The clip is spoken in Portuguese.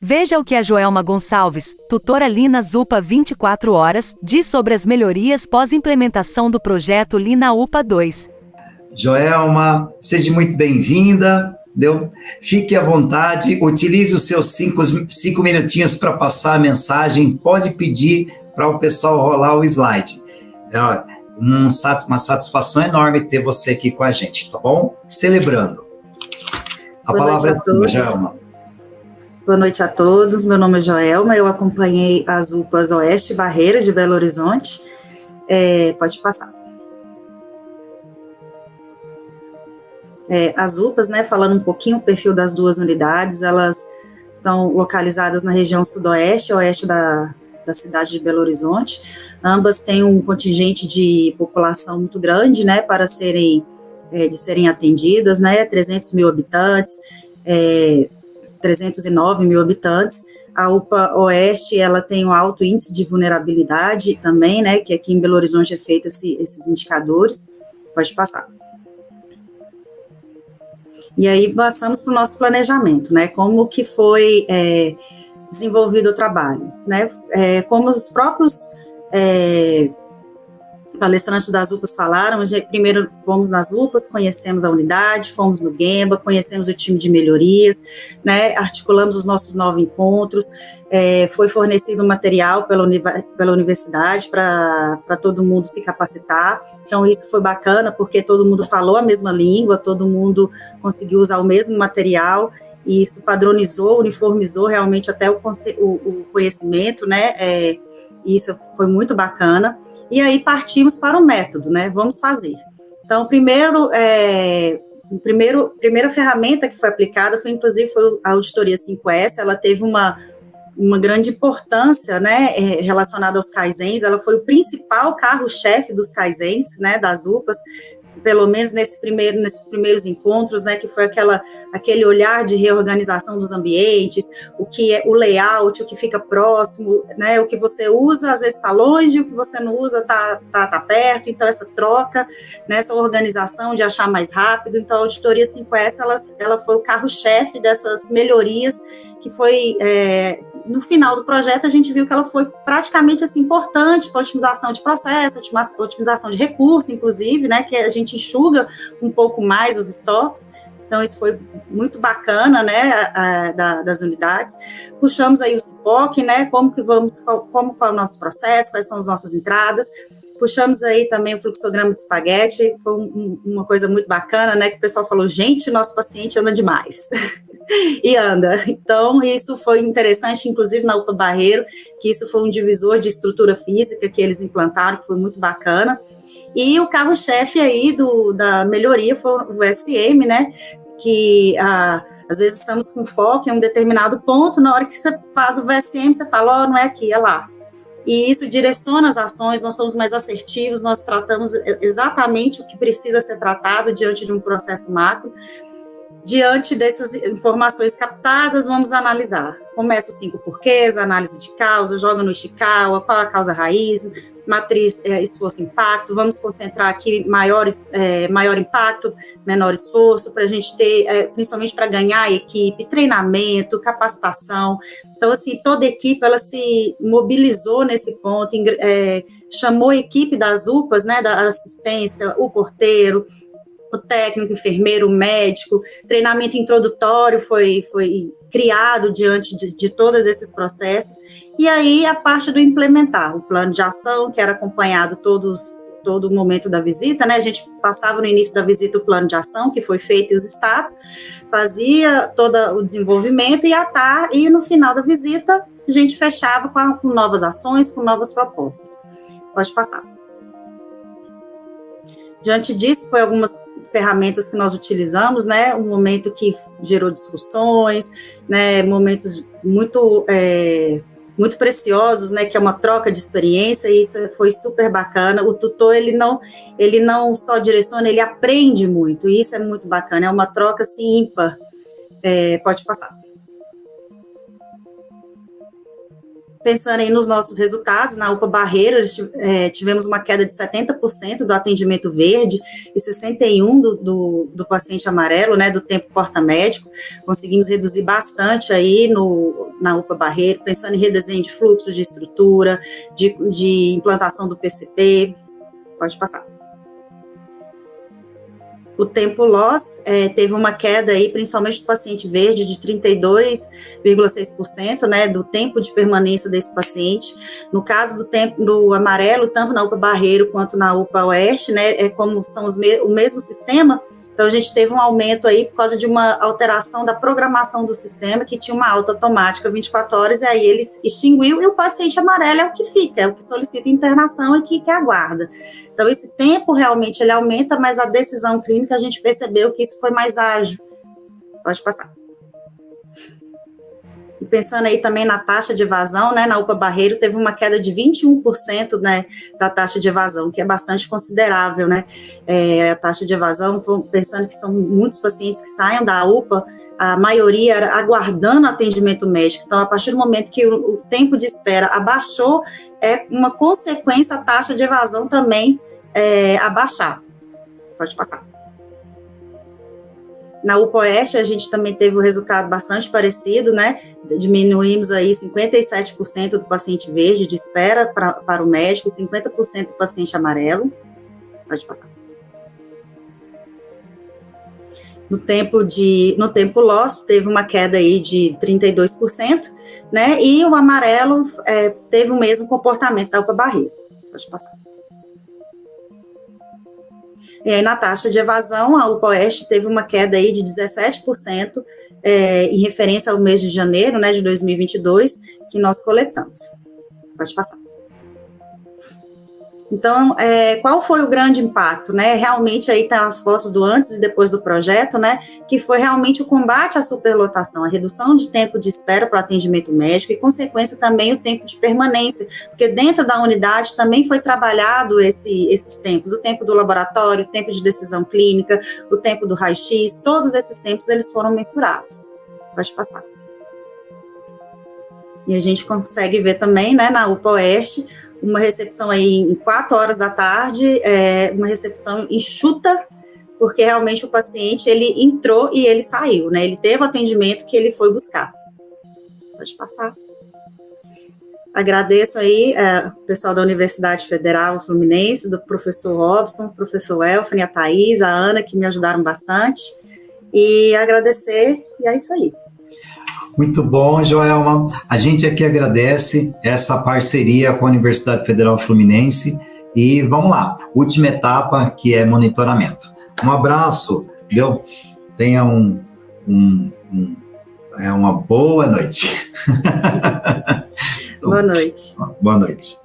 Veja o que a Joelma Gonçalves, tutora Lina UPA 24 horas, diz sobre as melhorias pós-implementação do projeto Lina UPA 2. Joelma, seja muito bem-vinda. Fique à vontade, utilize os seus cinco minutinhos para passar a mensagem. Pode pedir para o pessoal rolar o slide. Uma satisfação enorme ter você aqui com a gente, tá bom? Celebrando. A palavra é sua, Joelma. Boa noite a todos, meu nome é Joelma, eu acompanhei as UPAs Oeste e Barreiras de Belo Horizonte. Pode passar. As UPAs, falando um pouquinho o perfil das duas unidades, elas estão localizadas na região sudoeste e oeste da cidade de Belo Horizonte. Ambas têm um contingente de população muito grande, para serem atendidas, 300 mil habitantes, 309 mil habitantes. A UPA Oeste, ela tem um alto índice de vulnerabilidade também, que aqui em Belo Horizonte é feito esses indicadores. Pode passar. E aí passamos para o nosso planejamento, como que foi desenvolvido o trabalho, como os próprios palestrantes das UPAs falaram, primeiro fomos nas UPAs, conhecemos a unidade, fomos no Gemba, conhecemos o time de melhorias, articulamos os nossos 9 encontros, foi fornecido material pela universidade para todo mundo se capacitar, então isso foi bacana, porque todo mundo falou a mesma língua, todo mundo conseguiu usar o mesmo material, e isso padronizou, uniformizou realmente até o conhecimento, isso foi muito bacana, e aí partimos para o método, vamos fazer. Então, primeira ferramenta que foi aplicada foi a auditoria 5S, ela teve uma grande importância, relacionada aos Kaizens, ela foi o principal carro-chefe dos Kaizens, das UPAs, pelo menos nesses primeiros encontros, que foi aquele olhar de reorganização dos ambientes, o que é o layout, o que fica próximo, o que você usa às vezes está longe, o que você não usa está perto, então essa troca, essa organização de achar mais rápido, então a auditoria 5S, ela foi o carro-chefe dessas melhorias, que foi, no final do projeto, a gente viu que ela foi praticamente importante para a otimização de processo, otimização de recurso, inclusive, que a gente enxuga um pouco mais os estoques, então isso foi muito bacana, das unidades. Puxamos aí o CIPOC, como qual é o nosso processo, quais são as nossas entradas. Puxamos aí também o fluxograma de espaguete, foi uma coisa muito bacana, que o pessoal falou, gente, nosso paciente anda demais. E anda. Então, isso foi interessante, inclusive na UPA Barreiro, que isso foi um divisor de estrutura física que eles implantaram, que foi muito bacana. E o carro-chefe aí da melhoria foi o SM, que às vezes estamos com foco em um determinado ponto, na hora que você faz o VSM, você fala, não é aqui, é lá. E isso direciona as ações, nós somos mais assertivos, nós tratamos exatamente o que precisa ser tratado diante de um processo macro. Diante dessas informações captadas, vamos analisar. Começa os 5 porquês, análise de causa, joga no Ishikawa, qual a causa raiz, matriz esforço-impacto, vamos concentrar aqui maior impacto, menor esforço, para a gente ter, principalmente para ganhar a equipe, treinamento, capacitação. Então, assim, toda a equipe, ela se mobilizou nesse ponto, chamou a equipe das UPAs, da assistência, o porteiro, o técnico, o enfermeiro, o médico, treinamento introdutório foi criado diante de todos esses processos, e aí a parte do implementar, o plano de ação, que era acompanhado todo o momento da visita, a gente passava no início da visita o plano de ação, que foi feito, e os status, fazia todo o desenvolvimento, e no final da visita, a gente fechava com novas ações, com novas propostas. Pode passar. Diante disso, foi algumas ferramentas que nós utilizamos, um momento que gerou discussões, momentos muito preciosos, que é uma troca de experiência, e isso foi super bacana. O tutor, ele não só direciona, ele aprende muito, e isso é muito bacana, é uma troca, assim, ímpar. Pode passar. Pensando aí nos nossos resultados, na UPA Barreiro, tivemos uma queda de 70% do atendimento verde e 61% do paciente amarelo, do tempo porta-médico. Conseguimos reduzir bastante aí na UPA Barreiro, pensando em redesenho de fluxos de estrutura, de implantação do PCP. Pode passar. O tempo loss teve uma queda aí, principalmente do paciente verde, de 32,6%, né, do tempo de permanência desse paciente. No caso do tempo do amarelo, tanto na UPA Barreiro quanto na UPA Oeste, né, como são o mesmo sistema, então a gente teve um aumento aí por causa de uma alteração da programação do sistema, que tinha uma alta automática 24 horas, e aí ele extinguiu, e o paciente amarelo é o que fica, é o que solicita internação e que aguarda. Então, esse tempo realmente ele aumenta, mas a decisão clínica a gente percebeu que isso foi mais ágil. Pode passar. E pensando aí também na taxa de evasão, né, na UPA Barreiro teve uma queda de 21%, né, da taxa de evasão, que é bastante considerável, né, a taxa de evasão, pensando que são muitos pacientes que saem da UPA, a maioria era aguardando atendimento médico, então a partir do momento que o tempo de espera abaixou, é uma consequência a taxa de evasão também abaixar. Pode passar. Na UPA Oeste, a gente também teve um resultado bastante parecido, né? Diminuímos aí 57% do paciente verde de espera para o médico e 50% do paciente amarelo. Pode passar. No tempo loss, teve uma queda aí de 32%, né? E o amarelo teve o mesmo comportamento da UPA Barreiro. Pode passar. E aí, na taxa de evasão, a UPA Oeste teve uma queda aí de 17%, em referência ao mês de janeiro, né, de 2022, que nós coletamos. Pode passar. Então, qual foi o grande impacto, né? Realmente aí tá as fotos do antes e depois do projeto, né? Que foi realmente o combate à superlotação, a redução de tempo de espera para o atendimento médico e, consequência, também o tempo de permanência, porque dentro da unidade também foi trabalhado esses tempos, o tempo do laboratório, o tempo de decisão clínica, o tempo do raio-x, todos esses tempos eles foram mensurados. Pode passar. E a gente consegue ver também, né, na UPA Oeste, uma recepção aí em 4 horas da tarde, uma recepção enxuta, porque realmente o paciente, ele entrou e ele saiu, né, ele teve o atendimento que ele foi buscar. Pode passar. Agradeço aí o pessoal da Universidade Federal Fluminense, do professor Robson, professor Elfren, a Thaís, a Ana, que me ajudaram bastante, e agradecer, e é isso aí. Muito bom, Joelma. A gente aqui agradece essa parceria com a Universidade Federal Fluminense e vamos lá, última etapa que é monitoramento. Um abraço, deu? Tenha uma boa noite. Boa noite. Boa noite.